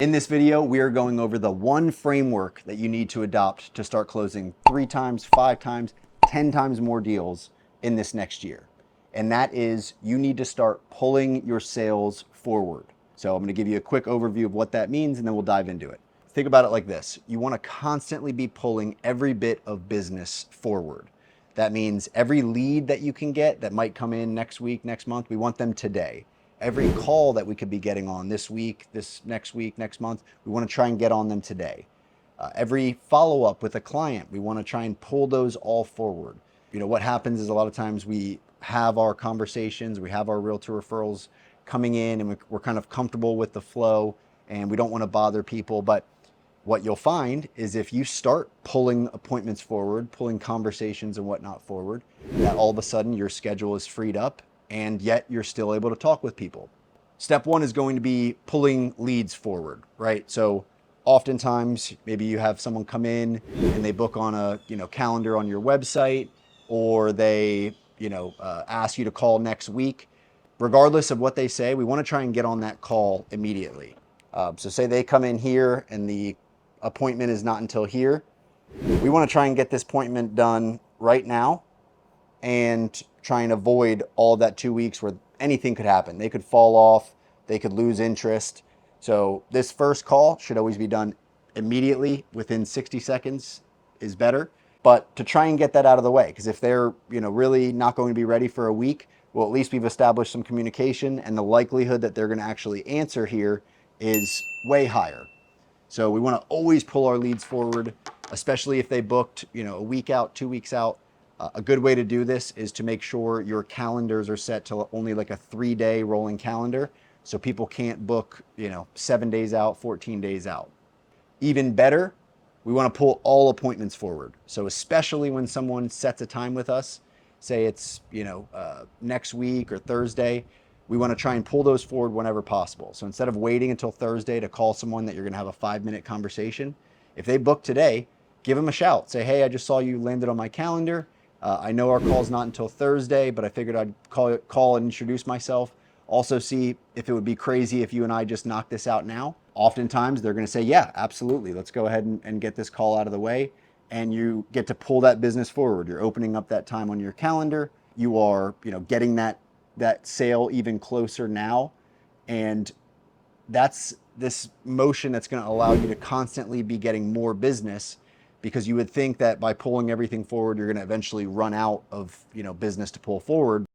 In this video, we are going over the one framework that you need to adopt to start closing 3 times, 5 times, 10 times more deals in this next year. And that is you need to start pulling your sales forward. So I'm going to give you a quick overview of what that means and then we'll dive into it. Think about it like this. You want to constantly be pulling every bit of business forward. That means every lead that you can get that might come in next week, next month, we want them today. Every call that we could be getting on this week, this next week, next month, we want to try and get on them today. Every follow-up with a client, we want to try and pull those all forward. You know, what happens is a lot of times we have our conversations, we have our realtor referrals coming in and we're kind of comfortable with the flow and we don't want to bother people. But what you'll find is if you start pulling appointments forward, pulling conversations and whatnot forward, that all of a sudden your schedule is freed up and yet you're still able to talk with people. Step one is going to be pulling leads forward, right? So oftentimes maybe you have someone come in and they book on a calendar on your website, or they ask you to call next week. Regardless of what they say, we want to try and get on that call immediately. So say they come in here and the appointment is not until here. We want to try and get this appointment done right now and try and avoid all that 2 weeks where anything could happen. They could fall off, they could lose interest. So this first call should always be done immediately, within 60 seconds is better. But to try and get that out of the way, because if they're really not going to be ready for a week, well, at least we've established some communication and the likelihood that they're going to actually answer here is way higher. So we want to always pull our leads forward, especially if they booked a week out, 2 weeks out. A good way to do this is to make sure your calendars are set to only like a 3-day rolling calendar, so people can't book 7 days out, 14 days out. Even better, we want to pull all appointments forward. So especially when someone sets a time with us, say it's next week or Thursday, we want to try and pull those forward whenever possible. So instead of waiting until Thursday to call someone that you're going to have a 5-minute conversation, if they book today, give them a shout. Say, hey, I just saw you landed on my calendar. I know our call's not until Thursday, but I figured I'd call and introduce myself. Also see if it would be crazy if you and I just knock this out now. Oftentimes they're going to say, yeah, absolutely. Let's go ahead and get this call out of the way. And you get to pull that business forward. You're opening up that time on your calendar. You are, getting that sale even closer now. And that's this motion that's going to allow you to constantly be getting more business, because you would think that by pulling everything forward, you're going to eventually run out of business to pull forward.